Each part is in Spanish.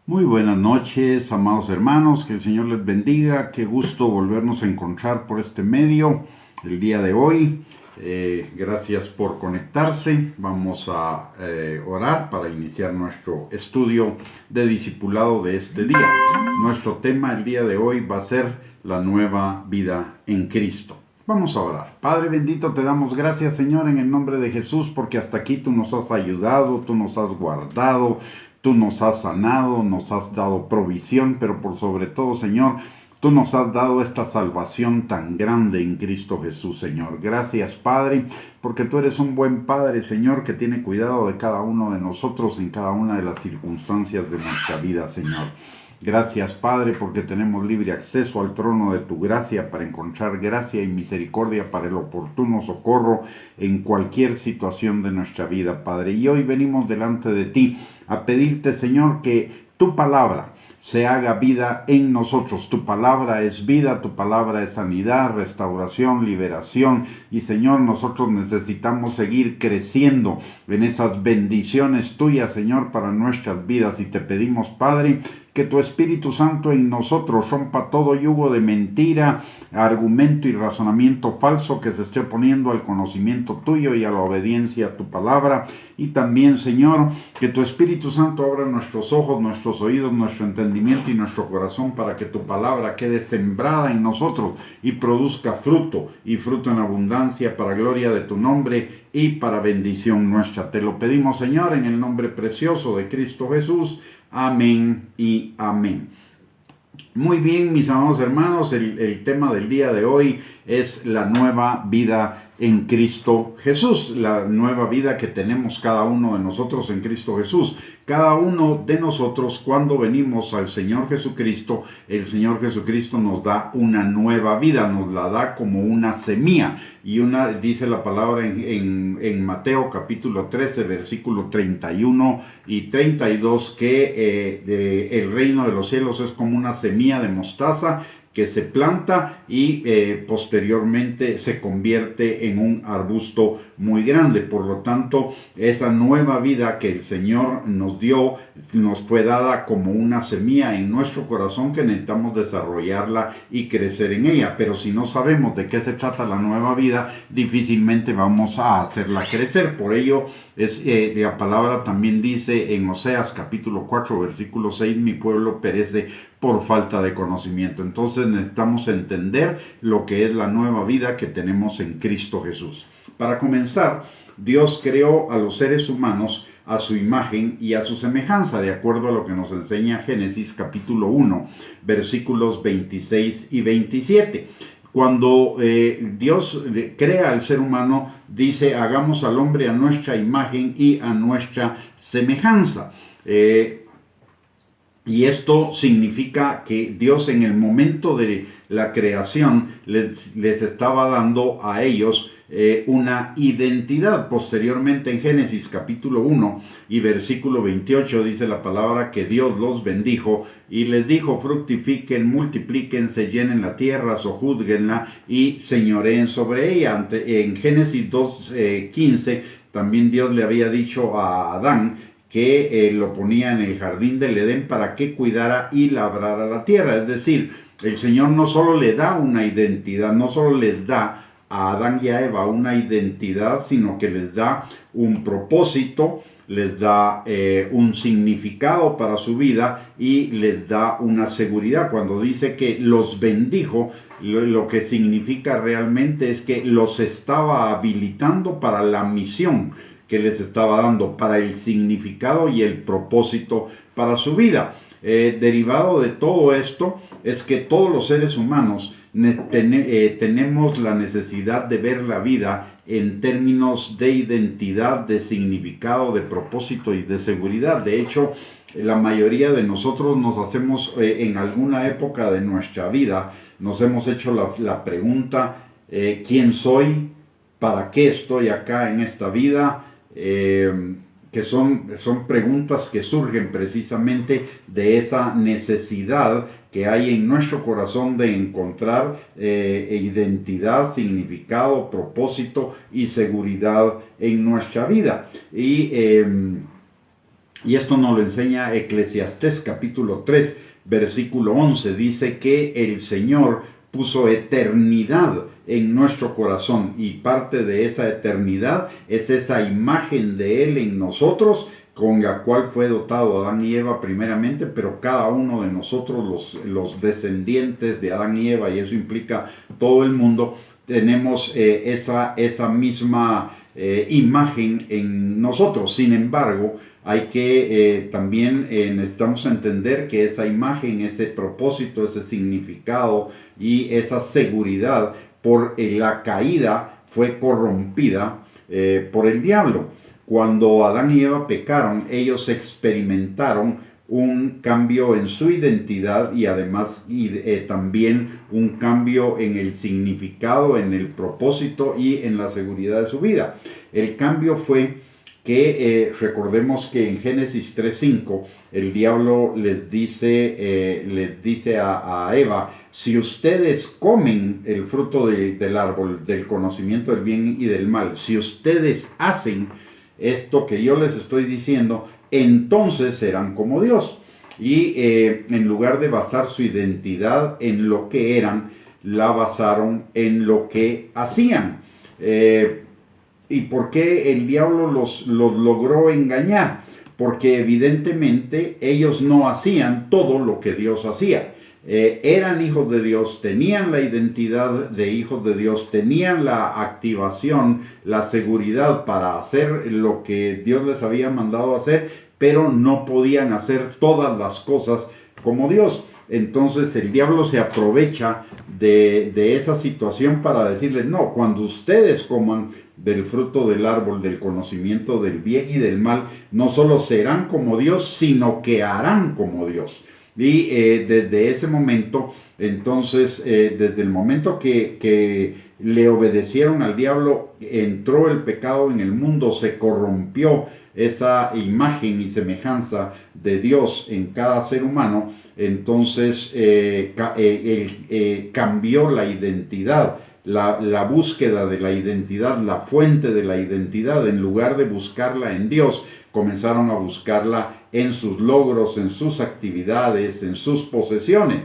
Muy buenas noches, amados hermanos, que el Señor les bendiga, qué gusto volvernos a encontrar por este medio el día de hoy. Gracias por conectarse. Vamos a orar para iniciar nuestro estudio de discipulado de este día. Nuestro tema el día de hoy va a ser la nueva vida en Cristo. Vamos a orar. Padre bendito, te damos gracias, Señor, en el nombre de Jesús, porque hasta aquí tú nos has ayudado, tú nos has guardado, tú nos has sanado, nos has dado provisión, pero por sobre todo, Señor, tú nos has dado esta salvación tan grande en Cristo Jesús, Señor. Gracias, Padre, porque tú eres un buen Padre, Señor, que tiene cuidado de cada uno de nosotros en cada una de las circunstancias de nuestra vida, Señor. Gracias, Padre, porque tenemos libre acceso al trono de tu gracia para encontrar gracia y misericordia para el oportuno socorro en cualquier situación de nuestra vida, Padre. Y hoy venimos delante de ti a pedirte, Señor, que tu palabra se haga vida en nosotros. Tu palabra es vida, tu palabra es sanidad, restauración, liberación. Y Señor, nosotros necesitamos seguir creciendo en esas bendiciones tuyas, Señor, para nuestras vidas. Y te pedimos, Padre, que tu Espíritu Santo en nosotros rompa todo yugo de mentira, argumento y razonamiento falso que se esté oponiendo al conocimiento tuyo y a la obediencia a tu palabra. Y también, Señor, que tu Espíritu Santo abra nuestros ojos, nuestros oídos, nuestro entendimiento y nuestro corazón para que tu palabra quede sembrada en nosotros y produzca fruto, y fruto en abundancia para gloria de tu nombre y para bendición nuestra. Te lo pedimos, Señor, en el nombre precioso de Cristo Jesús. Amén y amén. Muy bien, mis amados hermanos, el tema del día de hoy es la nueva vida en Cristo Jesús, la nueva vida que tenemos cada uno de nosotros en Cristo Jesús. Cada uno de nosotros, cuando venimos al Señor Jesucristo, el Señor Jesucristo nos da una nueva vida, nos la da como una semilla. Y dice la palabra en Mateo capítulo 13, versículo 31 y 32, que el reino de los cielos es como una semilla de mostaza que se planta y posteriormente se convierte en un arbusto muy grande. Por lo tanto, esa nueva vida que el Señor nos dio, nos fue dada como una semilla en nuestro corazón que necesitamos desarrollarla y crecer en ella. Pero si no sabemos de qué se trata la nueva vida, difícilmente vamos a hacerla crecer. Por ello, la palabra también dice en Oseas capítulo 4, versículo 6, mi pueblo perece por falta de conocimiento. Entonces necesitamos entender lo que es la nueva vida que tenemos en Cristo Jesús. Para comenzar, Dios creó a los seres humanos a su imagen y a su semejanza, de acuerdo a lo que nos enseña Génesis capítulo 1, versículos 26 y 27. Cuando Dios crea al ser humano, dice, hagamos al hombre a nuestra imagen y a nuestra semejanza. Y esto significa que Dios en el momento de la creación les estaba dando a ellos una identidad. Posteriormente en Génesis capítulo 1 y versículo 28 dice la palabra que Dios los bendijo y les dijo, fructifiquen, multiplíquense, llenen la tierra, sojúzguenla y señoreen sobre ella. En Génesis 2:15 también Dios le había dicho a Adán que lo ponía en el jardín del Edén para que cuidara y labrara la tierra. Es decir, el Señor no solo le da una identidad, no solo les da a Adán y a Eva una identidad, sino que les da un propósito, les da un significado para su vida y les da una seguridad. Cuando dice que los bendijo, lo que significa realmente es que los estaba habilitando para la misión que les estaba dando, para el significado y el propósito para su vida. Derivado de todo esto es que todos los seres humanos tenemos la necesidad de ver la vida en términos de identidad, de significado, de propósito y de seguridad. De hecho, la mayoría de nosotros nos hacemos en alguna época de nuestra vida, nos hemos hecho la pregunta, ¿quién soy? ¿Para qué estoy acá en esta vida? Que son preguntas que surgen precisamente de esa necesidad que hay en nuestro corazón de encontrar identidad, significado, propósito y seguridad en nuestra vida. Y Y esto nos lo enseña Eclesiastés capítulo 3, versículo 11. Dice que el Señor puso eternidad en nuestro corazón y parte de esa eternidad es esa imagen de Él en nosotros, con la cual fue dotado Adán y Eva primeramente, pero cada uno de nosotros, los descendientes de Adán y Eva, y eso implica todo el mundo, tenemos esa misma imagen en nosotros. Sin embargo, hay que también necesitamos entender que esa imagen, ese propósito, ese significado y esa seguridad por la caída fue corrompida por el diablo. Cuando Adán y Eva pecaron, ellos experimentaron un cambio en su identidad y además también un cambio en el significado, en el propósito y en la seguridad de su vida. El cambio fue que recordemos que en Génesis 3:5 el diablo les dice a Eva: si ustedes comen el fruto del árbol del conocimiento del bien y del mal, si ustedes hacen esto que yo les estoy diciendo, entonces serán como Dios. Y en lugar de basar su identidad en lo que eran, la basaron en lo que hacían. ¿Y por qué el diablo los logró engañar? Porque evidentemente ellos no hacían todo lo que Dios hacía. Eran hijos de Dios, tenían la identidad de hijos de Dios, tenían la activación, la seguridad para hacer lo que Dios les había mandado hacer, pero no podían hacer todas las cosas como Dios. Entonces el diablo se aprovecha de esa situación para decirles: no, cuando ustedes coman del fruto del árbol del conocimiento del bien y del mal, no solo serán como Dios, sino que harán como Dios. Y desde ese momento, entonces, desde el momento que le obedecieron al diablo, entró el pecado en el mundo, se corrompió esa imagen y semejanza de Dios en cada ser humano. Entonces cambió la identidad, la búsqueda de la identidad, la fuente de la identidad. En lugar de buscarla en Dios, comenzaron a buscarla en sus logros, en sus actividades, en sus posesiones,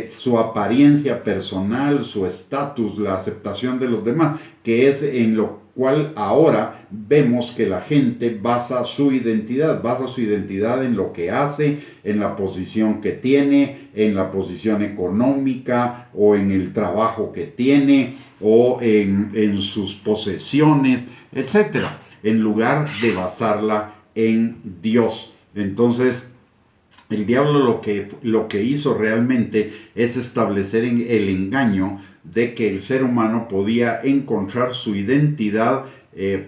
su apariencia personal, su estatus, la aceptación de los demás, que es en lo cual ahora vemos que la gente basa su identidad en lo que hace, en la posición que tiene, en la posición económica o en el trabajo que tiene o en sus posesiones, etcétera, en lugar de basarla en Dios. Entonces, el diablo lo que hizo realmente es establecer el engaño de que el ser humano podía encontrar su identidad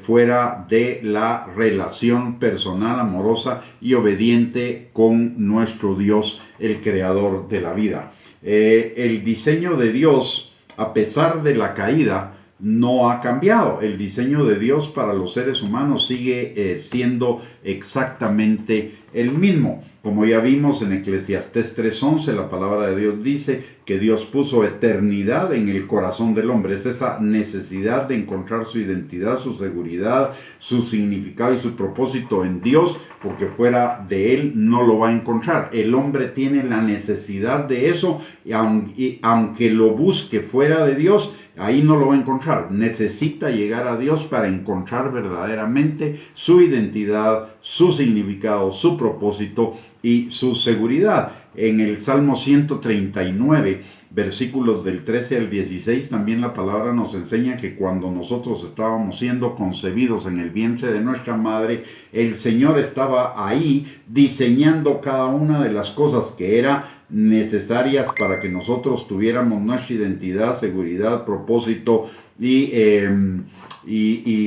fuera de la relación personal, amorosa y obediente con nuestro Dios, el creador de la vida. El diseño de Dios, a pesar de la caída, no ha cambiado. El diseño de Dios para los seres humanos sigue siendo exactamente el mismo. Como ya vimos en Eclesiastés 3:11, la palabra de Dios dice que Dios puso eternidad en el corazón del hombre. Es esa necesidad de encontrar su identidad, su seguridad, su significado y su propósito en Dios, porque fuera de Él no lo va a encontrar. El hombre tiene la necesidad de eso y aunque lo busque fuera de Dios, ahí no lo va a encontrar. Necesita llegar a Dios para encontrar verdaderamente su identidad, su significado, su propósito y su seguridad. En el Salmo 139, versículos del 13 al 16, también la palabra nos enseña que cuando nosotros estábamos siendo concebidos en el vientre de nuestra madre, el Señor estaba ahí diseñando cada una de las cosas que eran necesarias para que nosotros tuviéramos nuestra identidad, seguridad, propósito y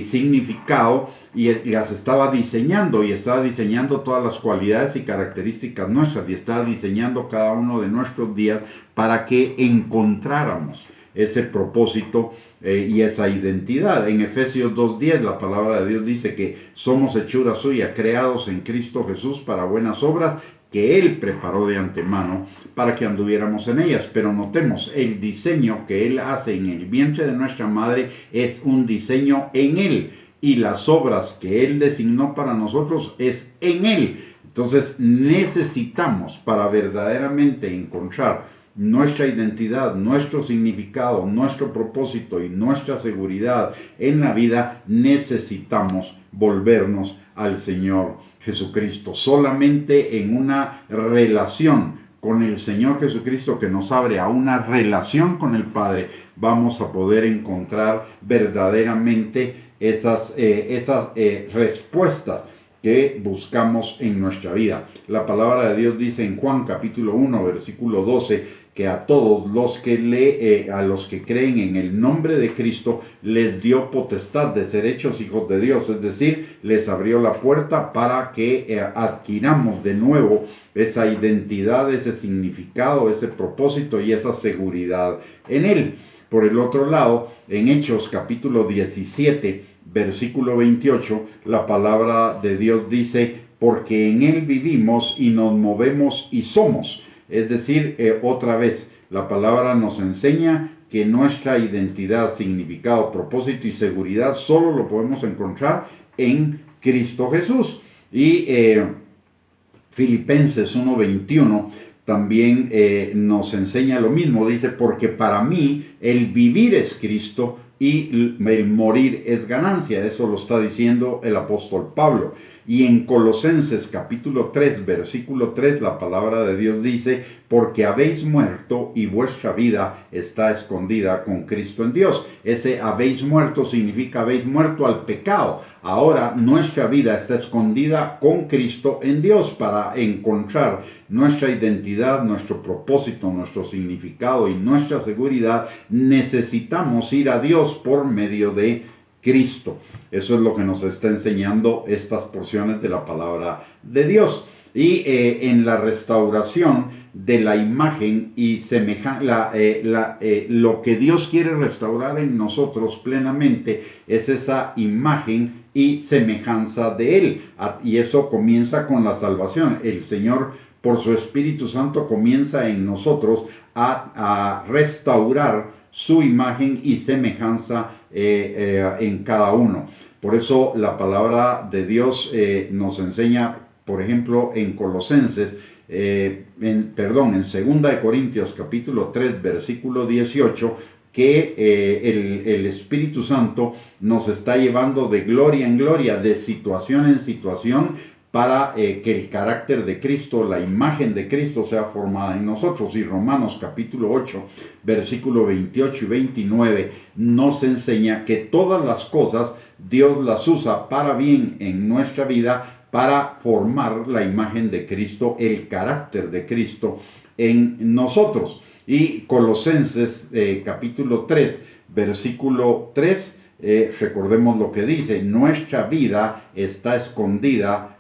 significado, y las estaba diseñando, y estaba diseñando todas las cualidades y características nuestras, y estaba diseñando cada uno de nuestros días para que encontráramos ese propósito y esa identidad. En Efesios 2:10 la palabra de Dios dice que somos hechura suya, creados en Cristo Jesús para buenas obras que Él preparó de antemano para que anduviéramos en ellas. Pero notemos, el diseño que Él hace en el vientre de nuestra madre es un diseño en Él, y las obras que Él designó para nosotros es en Él. Entonces necesitamos, para verdaderamente encontrar nuestra identidad, nuestro significado, nuestro propósito y nuestra seguridad en la vida, necesitamos volvernos al Señor Jesucristo. Solamente en una relación con el Señor Jesucristo, que nos abre a una relación con el Padre, vamos a poder encontrar verdaderamente esas respuestas que buscamos en nuestra vida. La palabra de Dios dice en Juan capítulo 1, versículo 12, que a todos los que a los que creen en el nombre de Cristo les dio potestad de ser hechos hijos de Dios, es decir, les abrió la puerta para que adquiramos de nuevo esa identidad, ese significado, ese propósito y esa seguridad en Él. Por el otro lado, en Hechos capítulo 17, versículo 28, la palabra de Dios dice, porque en Él vivimos y nos movemos y somos. Es decir, otra vez, la palabra nos enseña que nuestra identidad, significado, propósito y seguridad solo lo podemos encontrar en Cristo Jesús. Y Filipenses 1:21 también nos enseña lo mismo. Dice, porque para mí el vivir es Cristo y el morir es ganancia. Eso lo está diciendo el apóstol Pablo. Y en Colosenses capítulo 3, versículo 3, la palabra de Dios dice, porque habéis muerto y vuestra vida está escondida con Cristo en Dios. Ese habéis muerto significa habéis muerto al pecado. Ahora nuestra vida está escondida con Cristo en Dios. Para encontrar nuestra identidad, nuestro propósito, nuestro significado y nuestra seguridad, necesitamos ir a Dios por medio de Cristo. Eso es lo que nos está enseñando estas porciones de la palabra de Dios. Y en la restauración de la imagen y semejanza, lo que Dios quiere restaurar en nosotros plenamente es esa imagen y semejanza de Él. Y eso comienza con la salvación. El Señor, por su Espíritu Santo, comienza en nosotros a restaurar su imagen y semejanza en cada uno. Por eso la palabra de Dios nos enseña, por ejemplo, en Colosenses, en 2 Corintios capítulo 3, versículo 18, que el Espíritu Santo nos está llevando de gloria en gloria, de situación en situación, para que el carácter de Cristo, la imagen de Cristo sea formada en nosotros. Y Romanos capítulo 8, versículo 28 y 29 nos enseña que todas las cosas Dios las usa para bien en nuestra vida, para formar la imagen de Cristo, el carácter de Cristo en nosotros. Y Colosenses capítulo 3, versículo 3, recordemos lo que dice, nuestra vida está escondida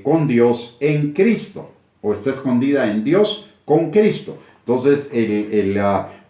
con Dios en Cristo, o está escondida en Dios con Cristo. Entonces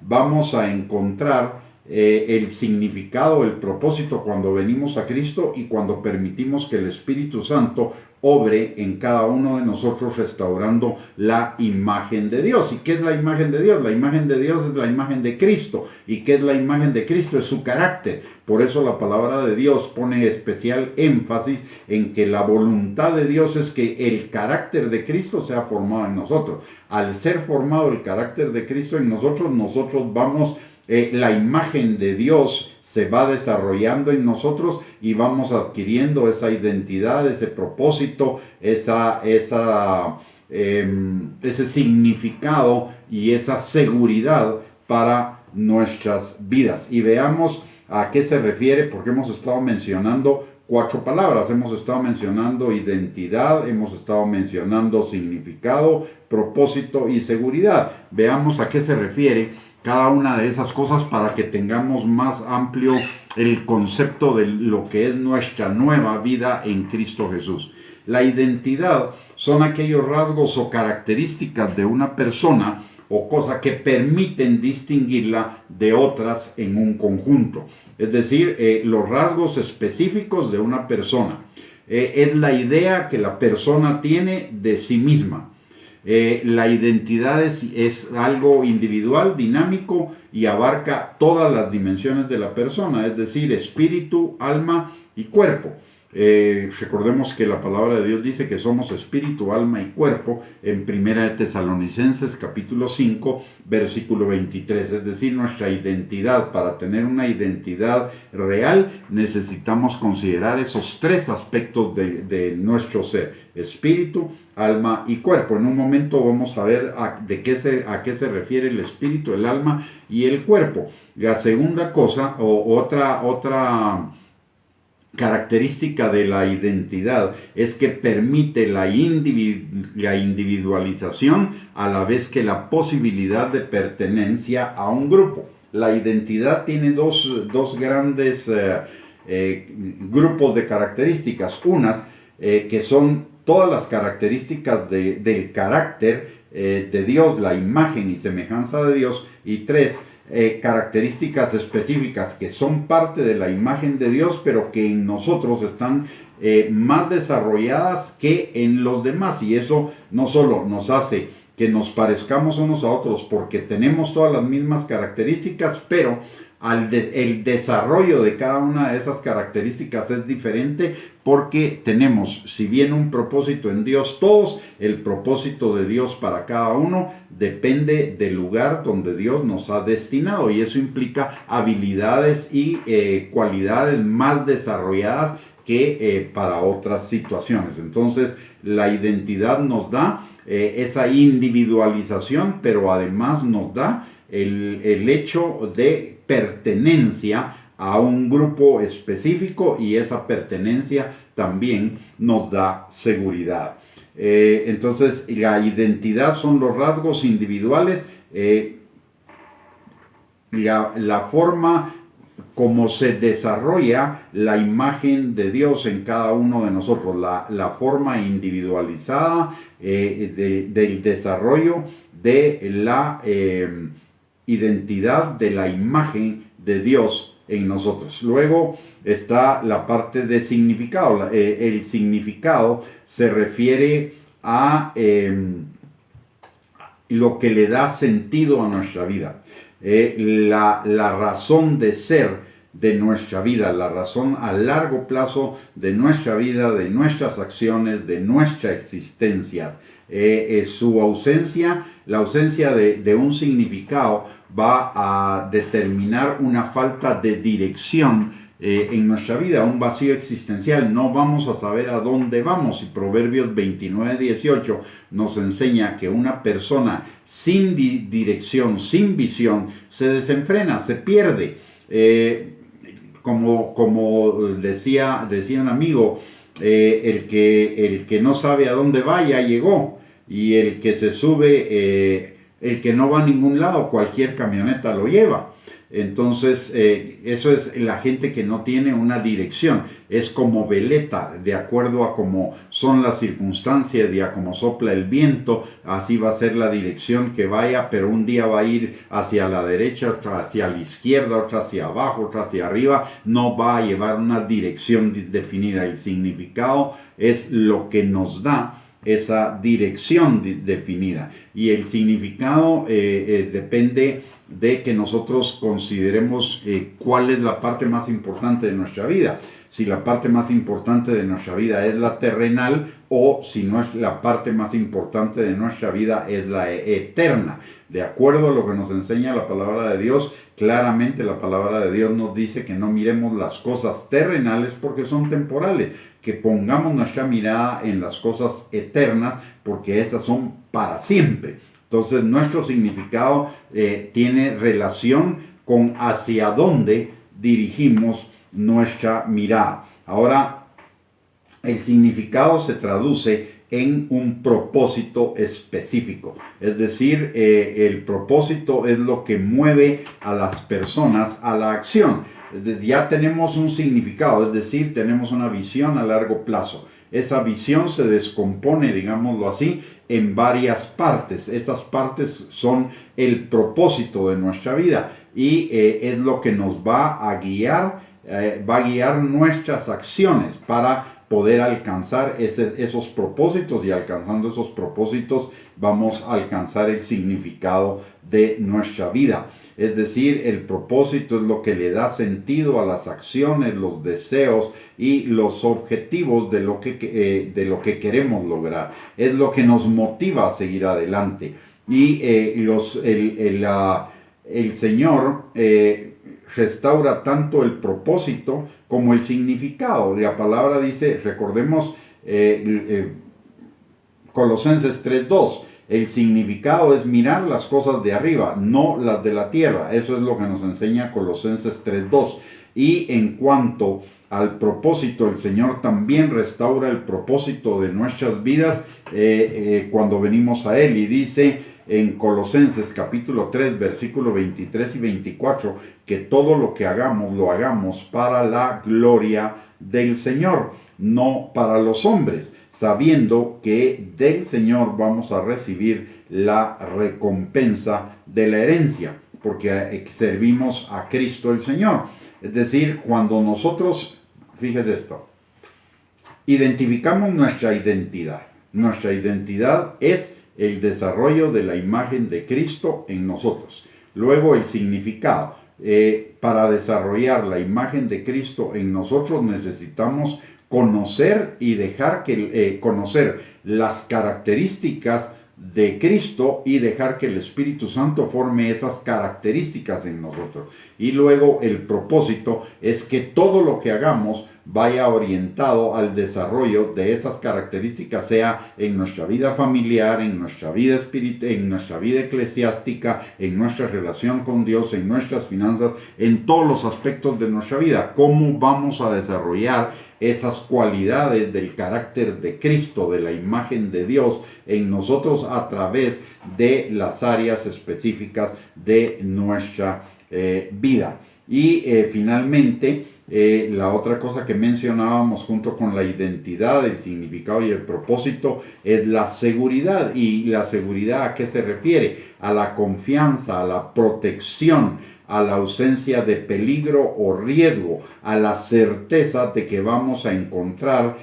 vamos a encontrar el significado, el propósito cuando venimos a Cristo y cuando permitimos que el Espíritu Santo obre en cada uno de nosotros, restaurando la imagen de Dios. ¿Y qué es la imagen de Dios? La imagen de Dios es la imagen de Cristo. ¿Y qué es la imagen de Cristo? Es su carácter. Por eso la palabra de Dios pone especial énfasis en que la voluntad de Dios es que el carácter de Cristo sea formado en nosotros. Al ser formado el carácter de Cristo en nosotros, nosotros vamos, la imagen de Dios se va desarrollando en nosotros y vamos adquiriendo esa identidad, ese propósito, ese significado y esa seguridad para nuestras vidas. Y veamos a qué se refiere, porque hemos estado mencionando 4 palabras. Hemos estado mencionando identidad, hemos estado mencionando significado, propósito y seguridad. Veamos a qué se refiere cada una de esas cosas para que tengamos más amplio el concepto de lo que es nuestra nueva vida en Cristo Jesús. La identidad son aquellos rasgos o características de una persona o cosa que permiten distinguirla de otras en un conjunto. Es decir, los rasgos específicos de una persona. Es la idea que la persona tiene de sí misma. La identidad es algo individual, dinámico y abarca todas las dimensiones de la persona, es decir, espíritu, alma y cuerpo. Recordemos que la palabra de Dios dice que somos espíritu, alma y cuerpo en 1 Tesalonicenses capítulo 5 versículo 23, es decir, nuestra identidad. Para tener una identidad real necesitamos considerar esos tres aspectos de nuestro ser: espíritu, alma y cuerpo. En un momento vamos a ver a qué se refiere el espíritu, el alma y el cuerpo. La segunda cosa, o otra característica de la identidad, es que permite la individualización a la vez que la posibilidad de pertenencia a un grupo. La identidad tiene dos grandes grupos de características. Unas que son todas las características del carácter de Dios, la imagen y semejanza de Dios. Y tres, características específicas que son parte de la imagen de Dios, pero que en nosotros están más desarrolladas que en los demás. Y eso no solo nos hace que nos parezcamos unos a otros porque tenemos todas las mismas características, pero el desarrollo de cada una de esas características es diferente, porque tenemos, si bien un propósito en Dios todos, el propósito de Dios para cada uno depende del lugar donde Dios nos ha destinado, y eso implica habilidades y cualidades más desarrolladas que para otras situaciones. Entonces, la identidad nos da esa individualización, pero además nos da el hecho de pertenencia a un grupo específico, y esa pertenencia también nos da seguridad. Entonces, la identidad son los rasgos individuales, la forma como se desarrolla la imagen de Dios en cada uno de nosotros, la forma individualizada del desarrollo de la identidad de la imagen de Dios en nosotros. Luego está la parte de significado. El significado se refiere a lo que le da sentido a nuestra vida, la razón de ser de nuestra vida, la razón a largo plazo de nuestra vida, de nuestras acciones, de nuestra existencia. Su ausencia, la ausencia de un significado, va a determinar una falta de dirección en nuestra vida, un vacío existencial. No vamos a saber a dónde vamos, y Proverbios 29:18 nos enseña que una persona sin dirección, sin visión, se desenfrena, se pierde. Como decía un amigo, el que no sabe a dónde va ya llegó, y el que se sube, el que no va a ningún lado, cualquier camioneta lo lleva. Entonces, eso es la gente que no tiene una dirección. Es como veleta, de acuerdo a cómo son las circunstancias y a cómo sopla el viento, así va a ser la dirección que vaya, pero un día va a ir hacia la derecha, otra hacia la izquierda, otra hacia abajo, otra hacia arriba. No va a llevar una dirección definida. El significado es lo que nos da esa dirección definida, y el significado depende de que nosotros consideremos cuál es la parte más importante de nuestra vida. Si la parte más importante de nuestra vida es la terrenal, o si no es la parte más importante de nuestra vida es la eterna. De acuerdo a lo que nos enseña la palabra de Dios, claramente la palabra de Dios nos dice que no miremos las cosas terrenales porque son temporales, que pongamos nuestra mirada en las cosas eternas porque estas son para siempre. Entonces, nuestro significado tiene relación con hacia dónde dirigimos nuestra mirada. Ahora, el significado se traduce en un propósito específico. Es decir, el propósito es lo que mueve a las personas a la acción. Ya tenemos un significado, es decir, tenemos una visión a largo plazo. Esa visión se descompone, digámoslo así, en varias partes. Estas partes son el propósito de nuestra vida, y es lo que nos va a guiar nuestras acciones para poder alcanzar esos propósitos, y alcanzando esos propósitos vamos a alcanzar el significado de nuestra vida. Es decir, el propósito es lo que le da sentido a las acciones, los deseos y los objetivos de lo que queremos lograr. Es lo que nos motiva a seguir adelante. Y el Señor restaura tanto el propósito como el significado. La palabra dice, recordemos Colosenses 3:2, el significado es mirar las cosas de arriba, no las de la tierra. Eso es lo que nos enseña Colosenses 3:2. Y en cuanto al propósito, el Señor también restaura el propósito de nuestras vidas cuando venimos a Él, y dice en Colosenses capítulo 3, versículos 23 y 24, que todo lo que hagamos, lo hagamos para la gloria del Señor, no para los hombres, sabiendo que del Señor vamos a recibir la recompensa de la herencia, porque servimos a Cristo el Señor. Es decir, cuando nosotros, fíjese esto, identificamos nuestra identidad es el desarrollo de la imagen de Cristo en nosotros. Luego el significado. Para desarrollar la imagen de Cristo en nosotros necesitamos conocer y dejar que conocer las características de Cristo y dejar que el Espíritu Santo forme esas características en nosotros. Y luego el propósito es que todo lo que hagamos vaya orientado al desarrollo de esas características, sea en nuestra vida familiar, en nuestra vida espiritual, en nuestra vida eclesiástica, en nuestra relación con Dios, en nuestras finanzas, en todos los aspectos de nuestra vida. ¿Cómo vamos a desarrollar esas cualidades del carácter de Cristo, de la imagen de Dios en nosotros a través de las áreas específicas de nuestra vida? Y finalmente, la otra cosa que mencionábamos junto con la identidad, el significado y el propósito es la seguridad. ¿Y la seguridad a qué se refiere? A la confianza, a la protección, a la ausencia de peligro o riesgo, a la certeza de que vamos a encontrar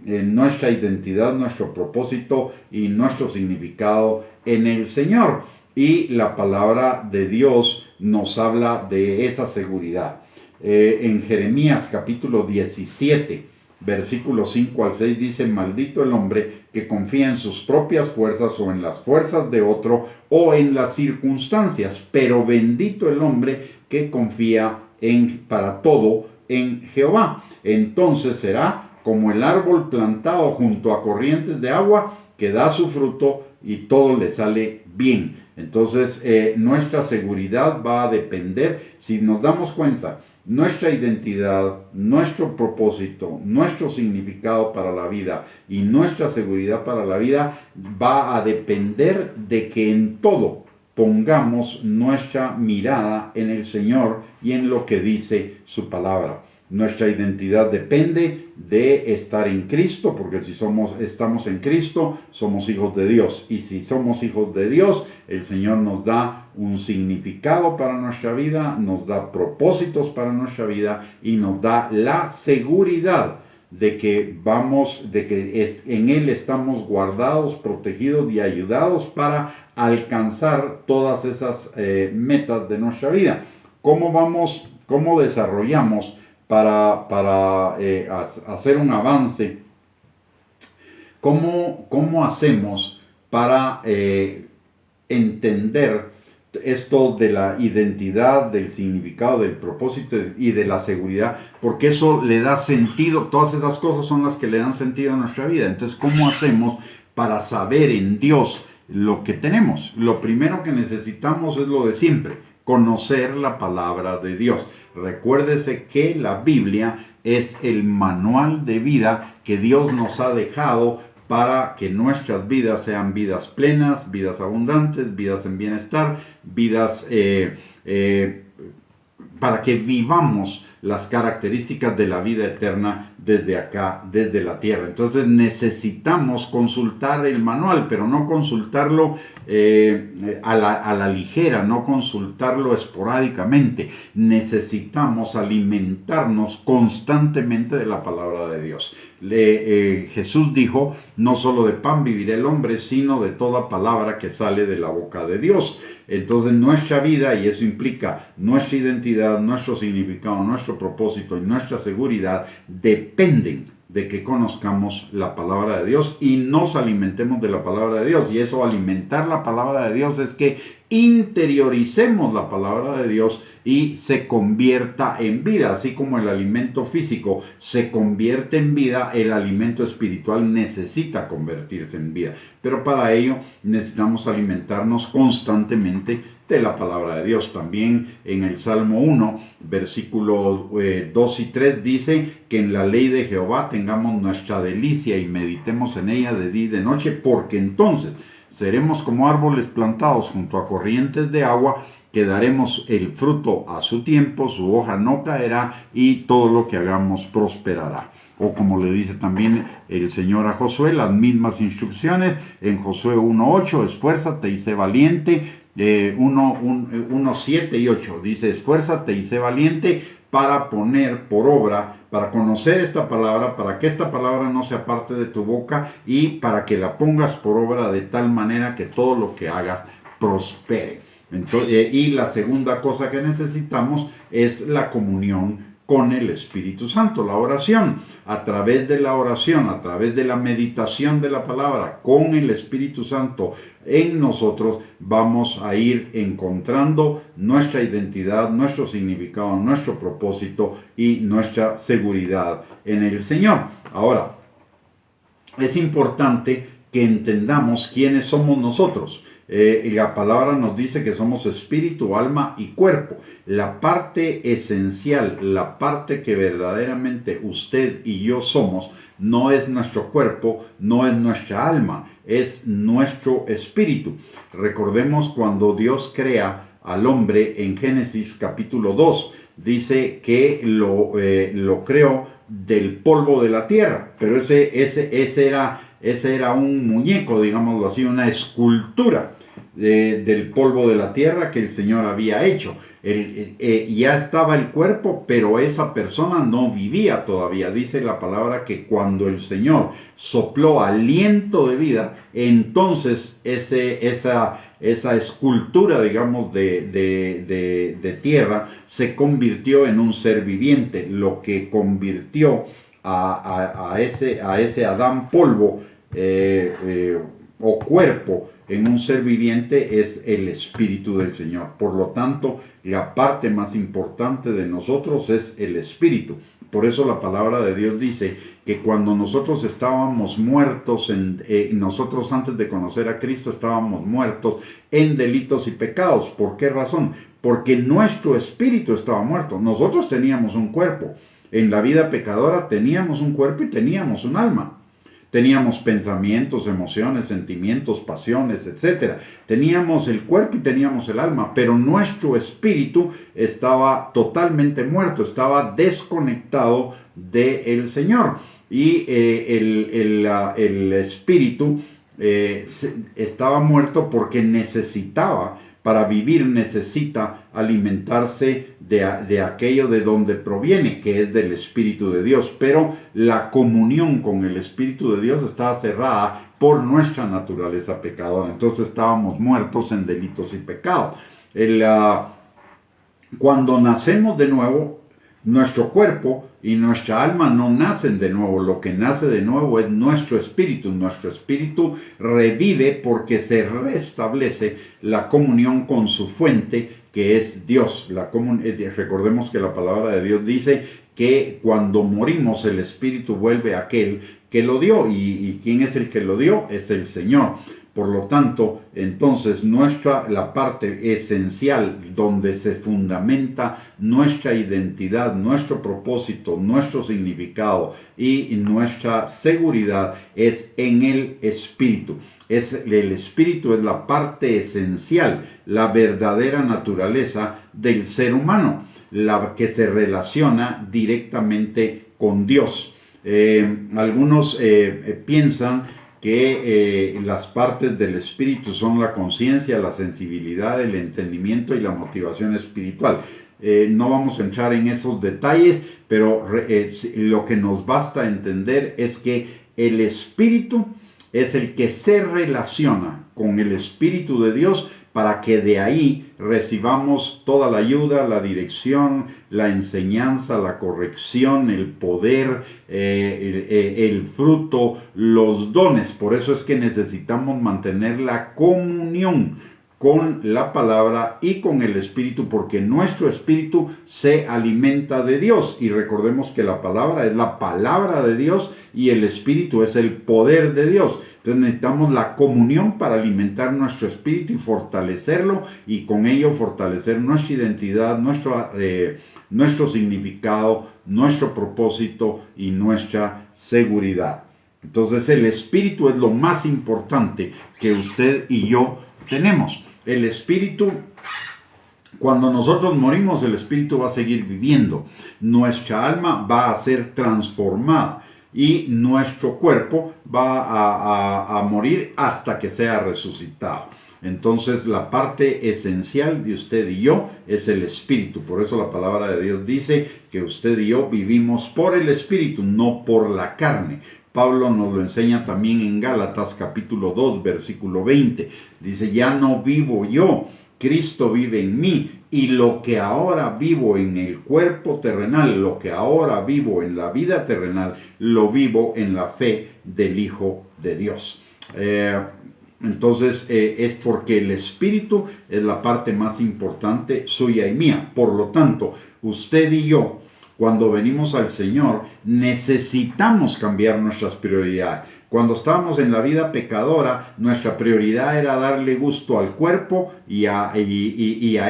nuestra identidad, nuestro propósito y nuestro significado en el Señor. Y la palabra de Dios nos habla de esa seguridad. En Jeremías capítulo 17, versículos 5 al 6 dice: maldito el hombre que confía en sus propias fuerzas o en las fuerzas de otro o en las circunstancias, pero bendito el hombre que confía para todo en Jehová. Entonces será como el árbol plantado junto a corrientes de agua, que da su fruto y todo le sale bien. Entonces nuestra seguridad va a depender, si nos damos cuenta, nuestra identidad, nuestro propósito, nuestro significado para la vida y nuestra seguridad para la vida va a depender de que en todo pongamos nuestra mirada en el Señor y en lo que dice su palabra. Nuestra identidad depende de estar en Cristo, porque si estamos en Cristo, somos hijos de Dios. Y si somos hijos de Dios, el Señor nos da un significado para nuestra vida, nos da propósitos para nuestra vida y nos da la seguridad de que en Él estamos guardados, protegidos y ayudados para alcanzar todas esas metas de nuestra vida. ¿Cómo desarrollamos para hacer un avance? ¿Cómo hacemos para entender esto de la identidad, del significado, del propósito y de la seguridad? Porque eso le da sentido, todas esas cosas son las que le dan sentido a nuestra vida. Entonces, ¿cómo hacemos para saber en Dios lo que tenemos? Lo primero que necesitamos es lo de siempre: conocer la palabra de Dios. Recuérdese que la Biblia es el manual de vida que Dios nos ha dejado para que nuestras vidas sean vidas plenas, vidas abundantes, vidas en bienestar, vidas para que vivamos las características de la vida eterna desde acá, desde la tierra. Entonces necesitamos consultar el manual, pero no consultarlo a la ligera, no consultarlo esporádicamente. Necesitamos alimentarnos constantemente de la palabra de Dios. Jesús dijo, no solo de pan vivirá el hombre, sino de toda palabra que sale de la boca de Dios. Entonces nuestra vida, y eso implica nuestra identidad, nuestro significado, nuestro propósito y nuestra seguridad, dependen de que conozcamos la palabra de Dios y nos alimentemos de la palabra de Dios. Y eso, alimentar la palabra de Dios, es que interioricemos la palabra de Dios y se convierta en vida. Así como el alimento físico se convierte en vida, el alimento espiritual necesita convertirse en vida. Pero para ello necesitamos alimentarnos constantemente de la palabra de Dios. También en el Salmo 1, versículos 2 y 3 dice que en la ley de Jehová tengamos nuestra delicia y meditemos en ella de día y de noche, porque entonces seremos como árboles plantados junto a corrientes de agua, que daremos el fruto a su tiempo, su hoja no caerá y todo lo que hagamos prosperará. O como le dice también el Señor a Josué, las mismas instrucciones en Josué 1:8, esfuérzate y sé valiente. 1:7 y 8 dice, esfuérzate y sé valiente para poner por obra, para conocer esta palabra, para que esta palabra no se aparte de tu boca y para que la pongas por obra de tal manera que todo lo que hagas prospere. Entonces, y la segunda cosa que necesitamos es la comunión con el Espíritu Santo, la oración. A través de la oración, a través de la meditación de la palabra con el Espíritu Santo en nosotros, vamos a ir encontrando nuestra identidad, nuestro significado, nuestro propósito y nuestra seguridad en el Señor. Ahora, es importante que entendamos quiénes somos nosotros. La palabra nos dice que somos espíritu, alma y cuerpo. La parte esencial, la parte que verdaderamente usted y yo somos, no es nuestro cuerpo, no es nuestra alma, es nuestro espíritu. Recordemos cuando Dios crea al hombre en Génesis capítulo 2, dice que lo creó del polvo de la tierra, pero ese era un muñeco, digámoslo así, una escultura del polvo de la tierra que el Señor había hecho. Ya estaba el cuerpo, pero esa persona no vivía todavía. Dice la palabra que cuando el Señor sopló aliento de vida, entonces esa escultura, digamos, de tierra se convirtió en un ser viviente, lo que convirtió a ese Adán polvo o cuerpo en un ser viviente es el Espíritu del Señor. Por lo tanto, la parte más importante de nosotros es el Espíritu. Por eso la palabra de Dios dice que cuando nosotros estábamos muertos, nosotros antes de conocer a Cristo estábamos muertos en delitos y pecados. ¿Por qué razón? Porque nuestro espíritu estaba muerto. Nosotros teníamos un cuerpo. En la vida pecadora teníamos un cuerpo y teníamos un alma. Teníamos pensamientos, emociones, sentimientos, pasiones, etc. Teníamos el cuerpo y teníamos el alma, pero nuestro espíritu estaba totalmente muerto, estaba desconectado del Señor. Y el espíritu estaba muerto porque necesitaba, para vivir necesita alimentarse de aquello de donde proviene, que es del Espíritu de Dios. Pero la comunión con el Espíritu de Dios estaba cerrada por nuestra naturaleza pecadora. Entonces estábamos muertos en delitos y pecados. Cuando nacemos de nuevo, nuestro cuerpo y nuestra alma no nacen de nuevo. Lo que nace de nuevo es nuestro espíritu. Nuestro espíritu revive porque se restablece la comunión con su fuente, que es Dios. Recordemos que la palabra de Dios dice que cuando morimos el espíritu vuelve a aquel que lo dio. ¿Y quién es el que lo dio? Es el Señor. Por lo tanto, entonces la parte esencial donde se fundamenta nuestra identidad, nuestro propósito, nuestro significado y nuestra seguridad es en el Espíritu. El Espíritu es la parte esencial, la verdadera naturaleza del ser humano, la que se relaciona directamente con Dios. Algunos piensan que las partes del espíritu son la conciencia, la sensibilidad, el entendimiento y la motivación espiritual. no vamos a entrar en esos detalles, pero lo que nos basta entender es que el Espíritu es el que se relaciona con el Espíritu de Dios para que de ahí recibamos toda la ayuda, la dirección, la enseñanza, la corrección, el poder, el fruto, los dones. Por eso es que necesitamos mantener la comunión con la palabra y con el Espíritu, porque nuestro espíritu se alimenta de Dios. Y recordemos que la palabra es la palabra de Dios y el Espíritu es el poder de Dios. Entonces necesitamos la comunión para alimentar nuestro espíritu y fortalecerlo, y con ello fortalecer nuestra identidad, nuestro significado, nuestro propósito y nuestra seguridad. Entonces el Espíritu es lo más importante que usted y yo tenemos. El Espíritu, cuando nosotros morimos, el Espíritu va a seguir viviendo. Nuestra alma va a ser transformada y nuestro cuerpo va a morir hasta que sea resucitado. Entonces la parte esencial de usted y yo es el Espíritu. Por eso la palabra de Dios dice que usted y yo vivimos por el Espíritu, no por la carne. Pablo nos lo enseña también en Gálatas capítulo 2, versículo 20. Dice, ya no vivo yo, Cristo vive en mí, y lo que ahora vivo en el cuerpo terrenal, lo que ahora vivo en la vida terrenal, lo vivo en la fe del Hijo de Dios. Entonces es porque el Espíritu es la parte más importante suya y mía. Por lo tanto, usted y yo, cuando venimos al Señor, necesitamos cambiar nuestras prioridades. Cuando estábamos en la vida pecadora, nuestra prioridad era darle gusto al cuerpo y a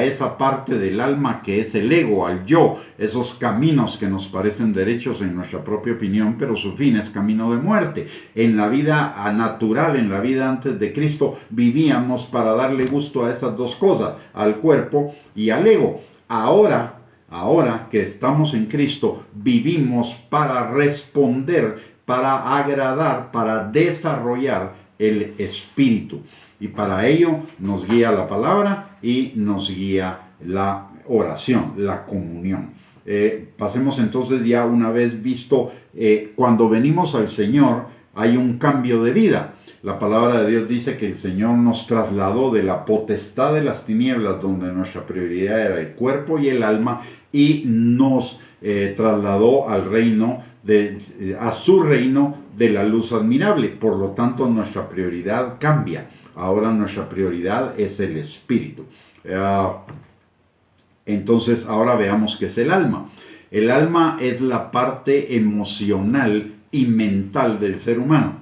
esa parte del alma que es el ego, al yo, esos caminos que nos parecen derechos en nuestra propia opinión, pero su fin es camino de muerte. En la vida natural, en la vida antes de Cristo, vivíamos para darle gusto a esas dos cosas, al cuerpo y al ego. Ahora que estamos en Cristo, vivimos para responder, para agradar, para desarrollar el Espíritu. Y para ello nos guía la palabra y nos guía la oración, la comunión. Pasemos entonces, ya una vez visto, cuando venimos al Señor hay un cambio de vida. La palabra de Dios dice que el Señor nos trasladó de la potestad de las tinieblas, donde nuestra prioridad era el cuerpo y el alma, y nos trasladó al reino, a su reino de la luz admirable. Por lo tanto, nuestra prioridad cambia. Ahora nuestra prioridad es el Espíritu. Entonces, ahora veamos qué es el alma. El alma es la parte emocional y mental del ser humano.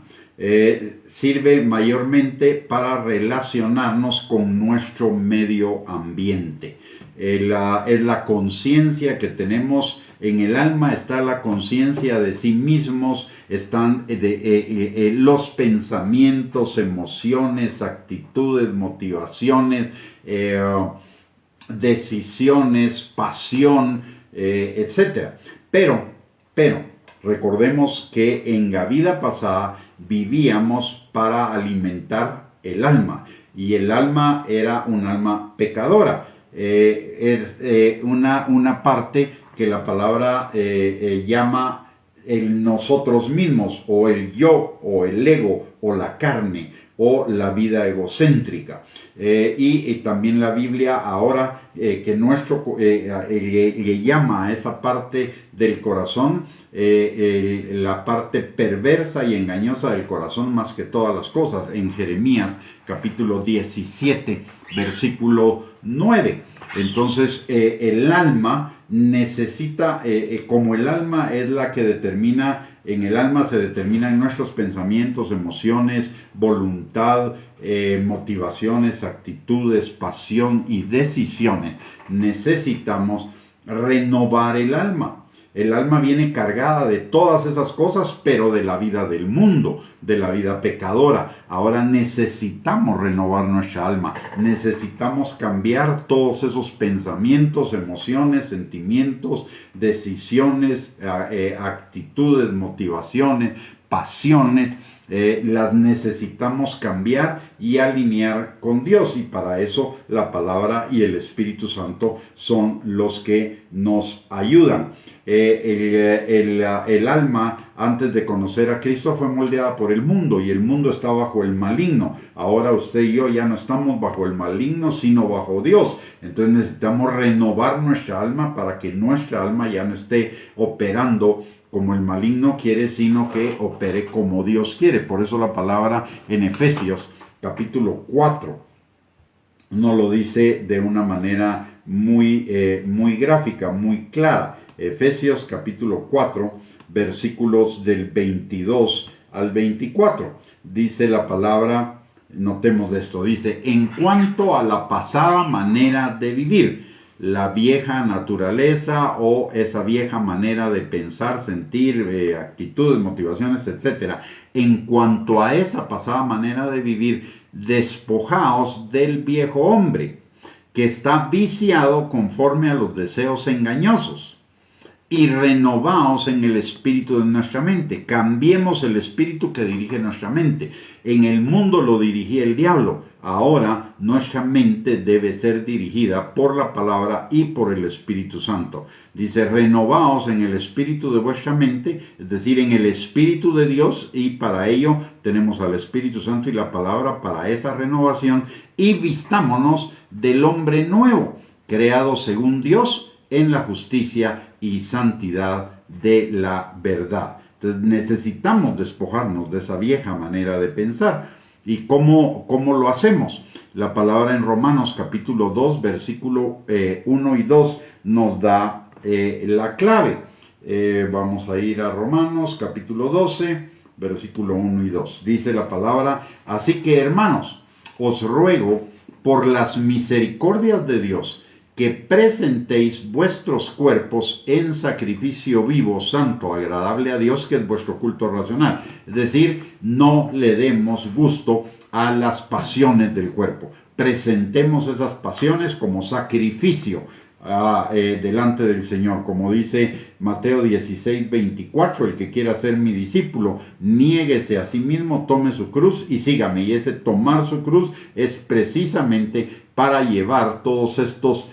Sirve mayormente para relacionarnos con nuestro medio ambiente. Es la conciencia que tenemos. En el alma está la conciencia de sí mismos, están los pensamientos, emociones, actitudes, motivaciones, decisiones, pasión, etc. Pero recordemos que en la vida pasada vivíamos para alimentar el alma, y el alma era un alma pecadora. Es una parte que la palabra llama el nosotros mismos, o el yo, o el ego, o la carne, o la vida egocéntrica. Y también la Biblia ahora que le llama a esa parte del corazón, la parte perversa y engañosa del corazón más que todas las cosas, en Jeremías capítulo 17, versículo 9. Entonces el alma necesita, como el alma es la que determina, en el alma se determinan nuestros pensamientos, emociones, voluntad, motivaciones, actitudes, pasión y decisiones. Necesitamos renovar el alma. El alma viene cargada de todas esas cosas, pero de la vida del mundo, de la vida pecadora. Ahora necesitamos renovar nuestra alma. Necesitamos cambiar todos esos pensamientos, emociones, sentimientos, decisiones, actitudes, motivaciones, pasiones, las necesitamos cambiar y alinear con Dios, y para eso la palabra y el Espíritu Santo son los que nos ayudan. El alma antes de conocer a Cristo fue moldeada por el mundo, y el mundo está bajo el maligno. Ahora usted y yo ya no estamos bajo el maligno, sino bajo Dios. Entonces necesitamos renovar nuestra alma para que nuestra alma ya no esté operando como el maligno quiere, sino que opere como Dios quiere. Por eso la palabra en Efesios capítulo 4 nos lo dice de una manera muy gráfica, muy clara. Efesios capítulo 4, versículos del 22 al 24. Dice la palabra, notemos esto, dice: en cuanto a la pasada manera de vivir, la vieja naturaleza o esa vieja manera de pensar, sentir, actitudes, motivaciones, etc. En cuanto a esa pasada manera de vivir, despojaos del viejo hombre, que está viciado conforme a los deseos engañosos, y renovaos en el espíritu de nuestra mente. Cambiemos el espíritu que dirige nuestra mente. En el mundo lo dirigía el diablo. Ahora nuestra mente debe ser dirigida por la palabra y por el Espíritu Santo. Dice: renovaos en el espíritu de vuestra mente, es decir, en el espíritu de Dios, y para ello tenemos al Espíritu Santo y la palabra para esa renovación, y vistámonos del hombre nuevo, creado según Dios, en la justicia y santidad de la verdad. Entonces necesitamos despojarnos de esa vieja manera de pensar. ¿Y cómo lo hacemos? La palabra en Romanos capítulo 2, versículo 1 y 2 nos da la clave. Vamos a ir a Romanos capítulo 12, versículo 1 y 2. Dice la palabra: así que, hermanos, os ruego por las misericordias de Dios, que presentéis vuestros cuerpos en sacrificio vivo, santo, agradable a Dios, que es vuestro culto racional. Es decir, no le demos gusto a las pasiones del cuerpo. Presentemos esas pasiones como sacrificio delante del Señor. Como dice Mateo 16, 24, el que quiera ser mi discípulo, niéguese a sí mismo, tome su cruz y sígame. Y ese tomar su cruz es precisamente para llevar todos estos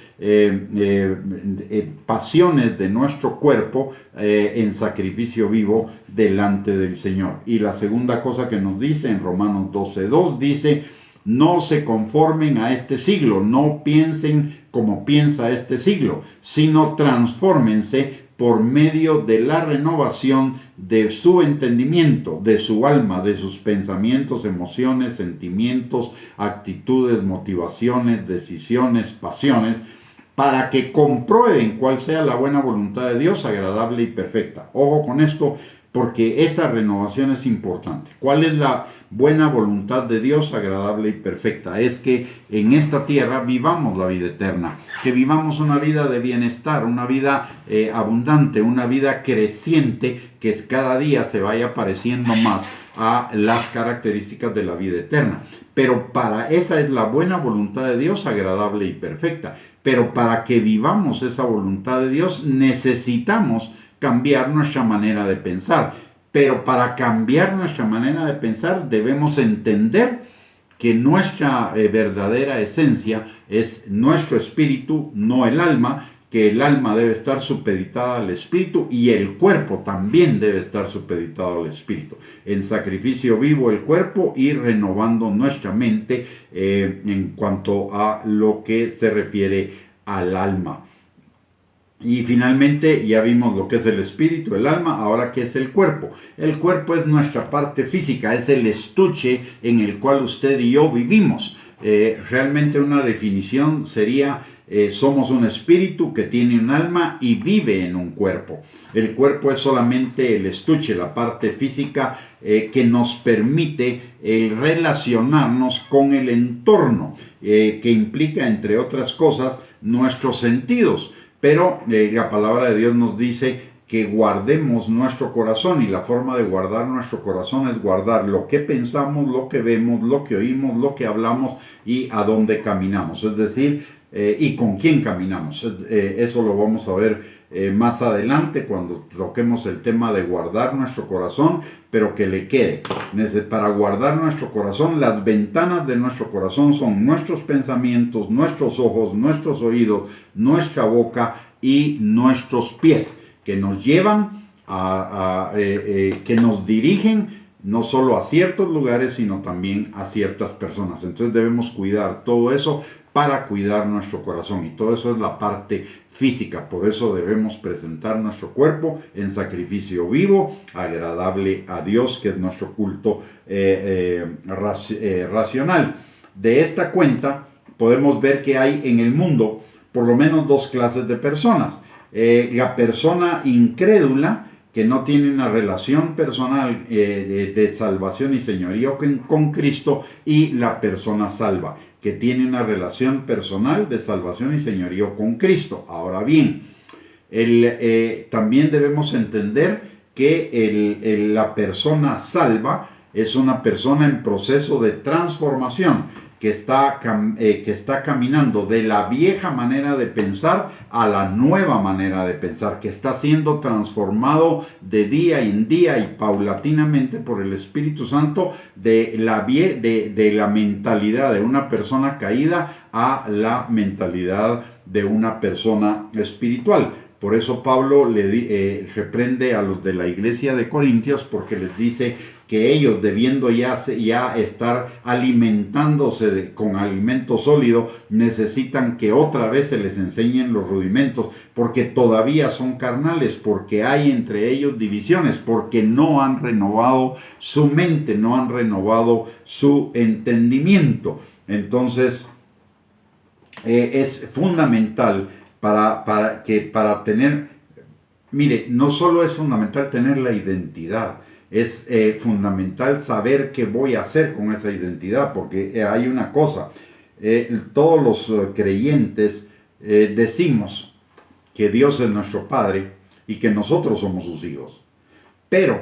pasiones de nuestro cuerpo en sacrificio vivo delante del Señor. Y la segunda cosa que nos dice en Romanos 12:2 dice: no se conformen a este siglo, no piensen como piensa este siglo, sino transfórmense por medio de la renovación de su entendimiento, de su alma, de sus pensamientos, emociones, sentimientos, actitudes, motivaciones, decisiones, pasiones, para que comprueben cuál sea la buena voluntad de Dios, agradable y perfecta. Ojo con esto, porque esa renovación es importante. ¿Cuál es la buena voluntad de Dios, agradable y perfecta? Es que en esta tierra vivamos la vida eterna, que vivamos una vida de bienestar, una vida abundante, una vida creciente, que cada día se vaya pareciendo más a las características de la vida eterna. Pero esa es la buena voluntad de Dios, agradable y perfecta. Pero para que vivamos esa voluntad de Dios necesitamos cambiar nuestra manera de pensar. Pero para cambiar nuestra manera de pensar debemos entender que nuestra verdadera esencia es nuestro espíritu, no el alma, que el alma debe estar supeditada al espíritu y el cuerpo también debe estar supeditado al espíritu. En sacrificio vivo el cuerpo y renovando nuestra mente en cuanto a lo que se refiere al alma. Y finalmente ya vimos lo que es el espíritu, el alma. Ahora, ¿qué es el cuerpo? El cuerpo es nuestra parte física, es el estuche en el cual usted y yo vivimos. Realmente una definición sería: somos un espíritu que tiene un alma y vive en un cuerpo. El cuerpo es solamente el estuche, la parte física que nos permite relacionarnos con el entorno, que implica, entre otras cosas, nuestros sentidos. Pero la palabra de Dios nos dice que guardemos nuestro corazón, y la forma de guardar nuestro corazón es guardar lo que pensamos, lo que vemos, lo que oímos, lo que hablamos y a dónde caminamos. Es decir, y con quién caminamos. Eso lo vamos a ver más adelante cuando toquemos el tema de guardar nuestro corazón, pero que le quede. Para guardar nuestro corazón, las ventanas de nuestro corazón son nuestros pensamientos, nuestros ojos, nuestros oídos, nuestra boca y nuestros pies, que nos llevan que nos dirigen no solo a ciertos lugares, sino también a ciertas personas. Entonces debemos cuidar todo eso para cuidar nuestro corazón, y todo eso es la parte física. Por eso debemos presentar nuestro cuerpo en sacrificio vivo, agradable a Dios, que es nuestro culto racional. De esta cuenta podemos ver que hay en el mundo por lo menos dos clases de personas. La persona incrédula, que no tiene una relación personal de salvación y señorío con Cristo, y la persona salva, que tiene una relación personal de salvación y señorío con Cristo. Ahora bien, también debemos entender que la persona salva es una persona en proceso de transformación, que está caminando de la vieja manera de pensar a la nueva manera de pensar, que está siendo transformado de día en día y paulatinamente por el Espíritu Santo de la mentalidad de una persona caída a la mentalidad de una persona espiritual. Por eso Pablo reprende a los de la iglesia de Corintios, porque les dice que ellos, debiendo ya estar alimentándose con alimento sólido, necesitan que otra vez se les enseñen los rudimentos, porque todavía son carnales, porque hay entre ellos divisiones, porque no han renovado su mente, no han renovado su entendimiento. Entonces, es fundamental para tener, mire, no solo es fundamental tener la identidad, es fundamental saber qué voy a hacer con esa identidad, porque hay una cosa, todos los creyentes decimos que Dios es nuestro Padre y que nosotros somos sus hijos, pero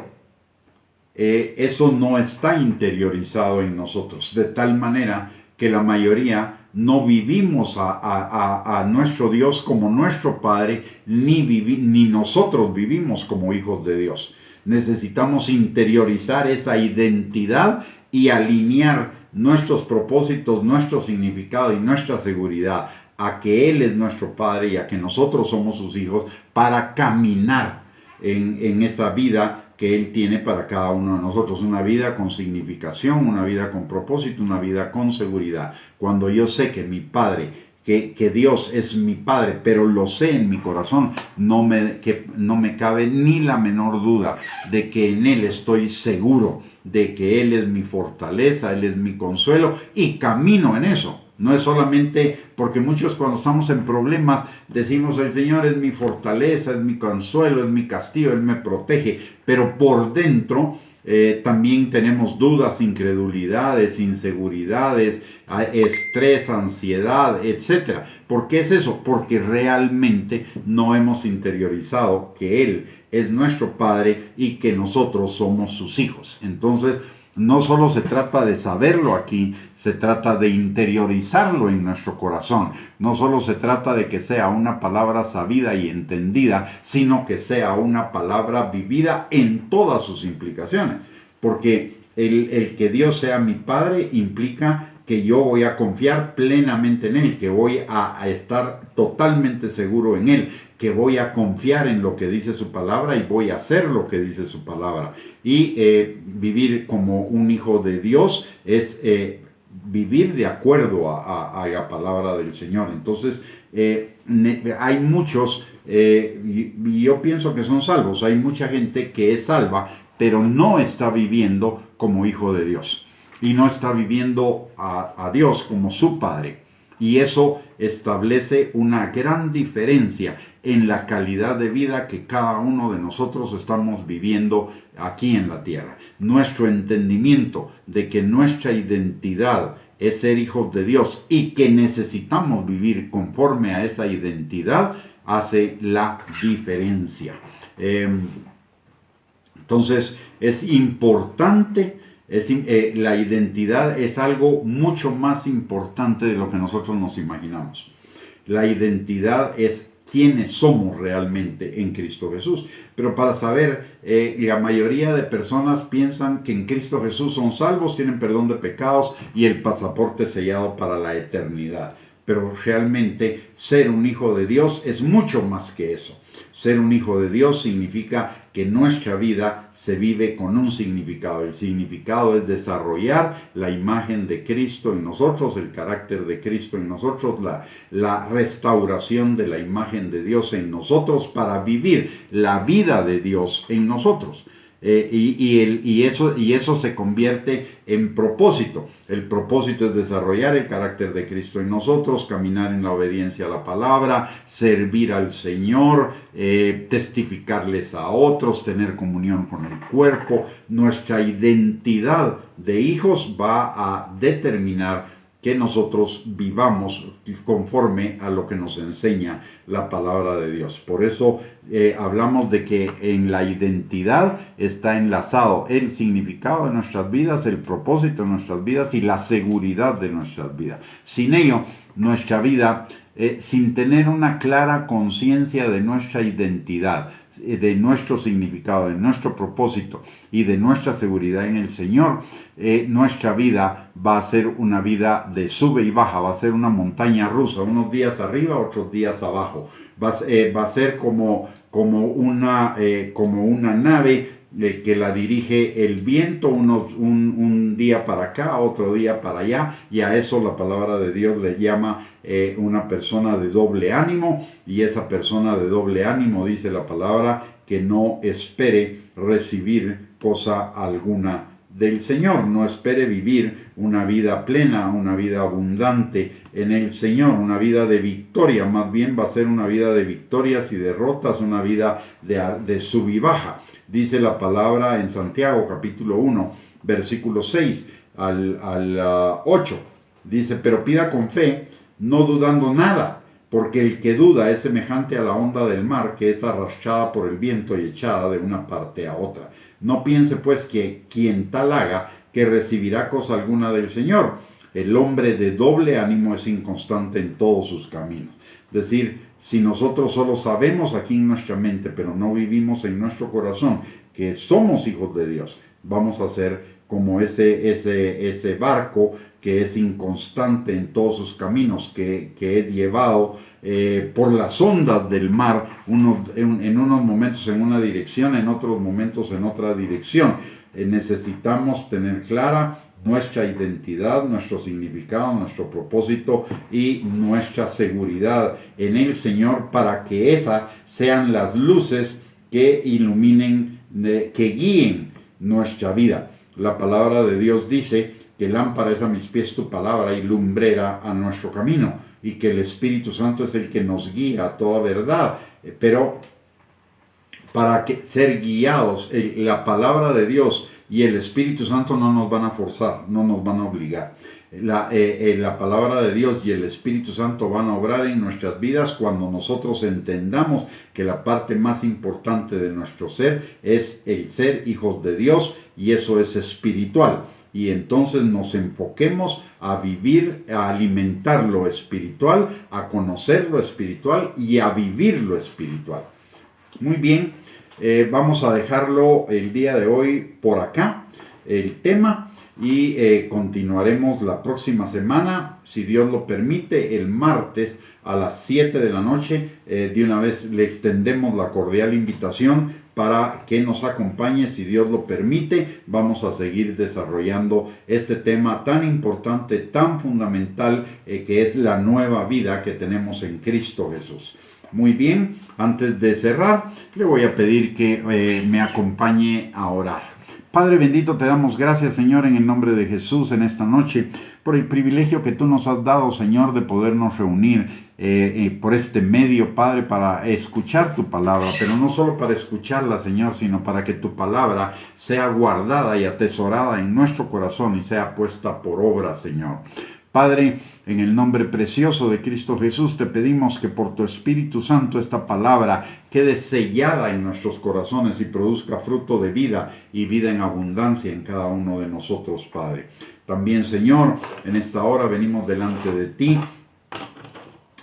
eso no está interiorizado en nosotros, de tal manera que la mayoría no vivimos a nuestro Dios como nuestro Padre, ni nosotros vivimos como hijos de Dios. Necesitamos interiorizar esa identidad y alinear nuestros propósitos, nuestro significado y nuestra seguridad a que Él es nuestro Padre y a que nosotros somos sus hijos, para caminar en esa vida que Él tiene para cada uno de nosotros, una vida con significación, una vida con propósito, una vida con seguridad. Cuando yo sé que mi Padre, que Dios es mi Padre, pero lo sé en mi corazón, no me cabe ni la menor duda de que en Él estoy seguro, de que Él es mi fortaleza, Él es mi consuelo, y camino en eso. No es solamente porque muchos, cuando estamos en problemas, decimos: el Señor es mi fortaleza, es mi consuelo, es mi castillo, Él me protege, pero por dentro también tenemos dudas, incredulidades, inseguridades, estrés, ansiedad, etc. ¿Por qué es eso? Porque realmente no hemos interiorizado que Él es nuestro Padre y que nosotros somos sus hijos. Entonces, no solo se trata de saberlo aquí, se trata de interiorizarlo en nuestro corazón. No solo se trata de que sea una palabra sabida y entendida, sino que sea una palabra vivida en todas sus implicaciones. Porque el que Dios sea mi Padre implica que yo voy a confiar plenamente en Él, que voy a estar totalmente seguro en Él, que voy a confiar en lo que dice su palabra y voy a hacer lo que dice su palabra. Y vivir como un hijo de Dios es vivir de acuerdo a la palabra del Señor. Entonces, hay muchos, y yo pienso que son salvos, hay mucha gente que es salva, pero no está viviendo como hijo de Dios, y no está viviendo a Dios como su Padre. Y eso establece una gran diferencia en la calidad de vida que cada uno de nosotros estamos viviendo aquí en la tierra. Nuestro entendimiento de que nuestra identidad es ser hijos de Dios y que necesitamos vivir conforme a esa identidad hace la diferencia. Entonces, es importante. La identidad es algo mucho más importante de lo que nosotros nos imaginamos. La identidad es quiénes somos realmente en Cristo Jesús. Pero para saber, la mayoría de personas piensan que en Cristo Jesús son salvos, tienen perdón de pecados y el pasaporte sellado para la eternidad. Pero realmente ser un hijo de Dios es mucho más que eso. Ser un hijo de Dios significa que nuestra vida se vive con un significado. El significado es desarrollar la imagen de Cristo en nosotros, el carácter de Cristo en nosotros, la restauración de la imagen de Dios en nosotros para vivir la vida de Dios en nosotros. Y eso se convierte en propósito. El propósito es desarrollar el carácter de Cristo en nosotros, caminar en la obediencia a la palabra, servir al Señor, testificarles a otros, tener comunión con el cuerpo. Nuestra identidad de hijos va a determinar que nosotros vivamos conforme a lo que nos enseña la palabra de Dios. Por eso hablamos de que en la identidad está enlazado el significado de nuestras vidas, el propósito de nuestras vidas y la seguridad de nuestras vidas. Sin ello, nuestra vida, sin tener una clara conciencia de nuestra identidad, de nuestro significado, de nuestro propósito y de nuestra seguridad en el Señor, nuestra vida va a ser una vida de sube y baja, va a ser una montaña rusa, unos días arriba, otros días abajo. Va a ser como una nave que la dirige el viento, un día para acá, otro día para allá, y a eso la palabra de Dios le llama una persona de doble ánimo, y esa persona de doble ánimo, dice la palabra, que no espere recibir cosa alguna del Señor, no espere vivir una vida plena, una vida abundante en el Señor, una vida de victoria, más bien va a ser una vida de victorias y derrotas, una vida de sub y baja. Dice la palabra en Santiago capítulo 1, versículo 6 al 8, dice, pero pida con fe, no dudando nada, porque el que duda es semejante a la onda del mar, que es arrastrada por el viento y echada de una parte a otra. No piense pues que quien tal haga, que recibirá cosa alguna del Señor. El hombre de doble ánimo es inconstante en todos sus caminos. Es decir, si nosotros solo sabemos aquí en nuestra mente, pero no vivimos en nuestro corazón, que somos hijos de Dios, vamos a ser como ese barco que es inconstante en todos sus caminos, que es llevado por las ondas del mar, en unos momentos en una dirección, en otros momentos en otra dirección. Necesitamos tener clara nuestra identidad, nuestro significado, nuestro propósito y nuestra seguridad en el Señor, para que esas sean las luces que iluminen, que guíen nuestra vida. La palabra de Dios dice que lámpara es a mis pies tu palabra y lumbrera a nuestro camino, y que el Espíritu Santo es el que nos guía a toda verdad. Pero para ser guiados, la palabra de Dios y el Espíritu Santo no nos van a forzar, no nos van a obligar. La palabra de Dios y el Espíritu Santo van a obrar en nuestras vidas cuando nosotros entendamos que la parte más importante de nuestro ser es el ser hijos de Dios, y eso es espiritual. Y entonces nos enfoquemos a vivir, a alimentar lo espiritual, a conocer lo espiritual y a vivir lo espiritual. Muy bien, vamos a dejarlo el día de hoy por acá, el tema, y continuaremos la próxima semana, si Dios lo permite, el martes a las 7 de la noche. De una vez le extendemos la cordial invitación para que nos acompañe, si Dios lo permite. Vamos a seguir desarrollando este tema tan importante, tan fundamental, que es la nueva vida que tenemos en Cristo Jesús. Muy bien, antes de cerrar, le voy a pedir que me acompañe a orar. Padre bendito, te damos gracias, Señor, en el nombre de Jesús en esta noche, por el privilegio que tú nos has dado, Señor, de podernos reunir por este medio, Padre, para escuchar tu palabra, pero no solo para escucharla, Señor, sino para que tu palabra sea guardada y atesorada en nuestro corazón y sea puesta por obra, Señor. Padre, en el nombre precioso de Cristo Jesús, te pedimos que por tu Espíritu Santo esta palabra quede sellada en nuestros corazones y produzca fruto de vida y vida en abundancia en cada uno de nosotros, Padre. También, Señor, en esta hora venimos delante de ti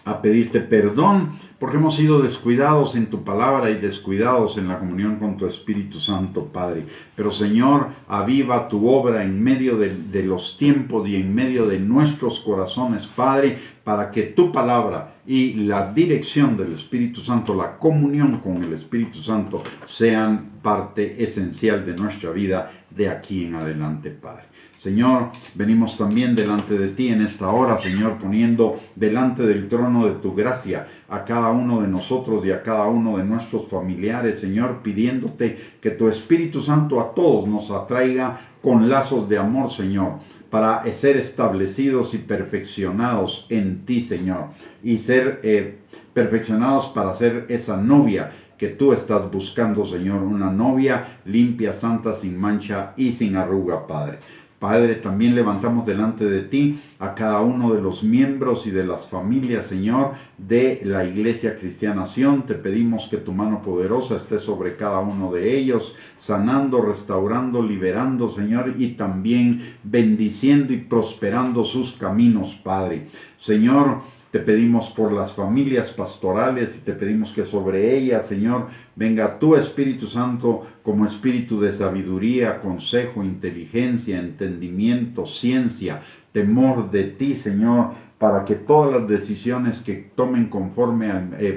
a pedirte perdón porque hemos sido descuidados en tu palabra y descuidados en la comunión con tu Espíritu Santo, Padre. Pero Señor, aviva tu obra en medio de los tiempos y en medio de nuestros corazones, Padre, para que tu palabra y la dirección del Espíritu Santo, la comunión con el Espíritu Santo, sean parte esencial de nuestra vida de aquí en adelante, Padre. Señor, venimos también delante de ti en esta hora, Señor, poniendo delante del trono de tu gracia a cada uno de nosotros y a cada uno de nuestros familiares, Señor, pidiéndote que tu Espíritu Santo a todos nos atraiga con lazos de amor, Señor, para ser establecidos y perfeccionados en ti, Señor, y ser perfeccionados para ser esa novia que tú estás buscando, Señor, una novia limpia, santa, sin mancha y sin arruga, Padre. Padre, también levantamos delante de ti a cada uno de los miembros y de las familias, Señor, de la Iglesia Cristiana Sion. Te pedimos que tu mano poderosa esté sobre cada uno de ellos, sanando, restaurando, liberando, Señor, y también bendiciendo y prosperando sus caminos, Padre. Señor, te pedimos por las familias pastorales y te pedimos que sobre ellas, Señor, venga tu Espíritu Santo como espíritu de sabiduría, consejo, inteligencia, entendimiento, ciencia, temor de ti, Señor, para que todas las decisiones que tomen conforme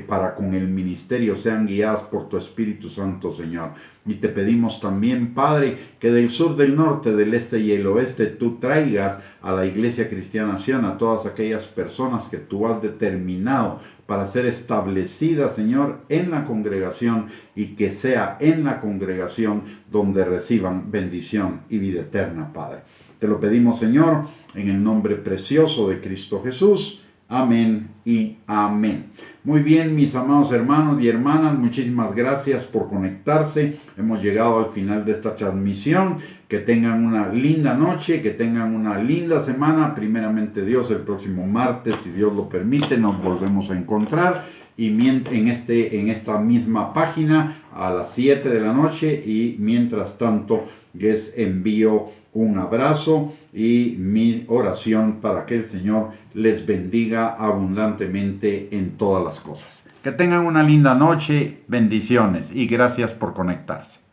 para con el ministerio sean guiadas por tu Espíritu Santo, Señor. Y te pedimos también, Padre, que del sur, del norte, del este y el oeste tú traigas a la Iglesia Cristiana Sion a todas aquellas personas que tú has determinado para ser establecidas, Señor, en la congregación, y que sea en la congregación donde reciban bendición y vida eterna, Padre. Te lo pedimos, Señor, en el nombre precioso de Cristo Jesús. Amén y amén. Muy bien, mis amados hermanos y hermanas, muchísimas gracias por conectarse. Hemos llegado al final de esta transmisión. Que tengan una linda noche, que tengan una linda semana. Primeramente Dios, el próximo martes, si Dios lo permite, nos volvemos a encontrar. Y en esta misma página a las 7 de la noche. Y mientras tanto, les envío un abrazo y mi oración para que el Señor les bendiga abundantemente en todas las cosas. Que tengan una linda noche, bendiciones y gracias por conectarse.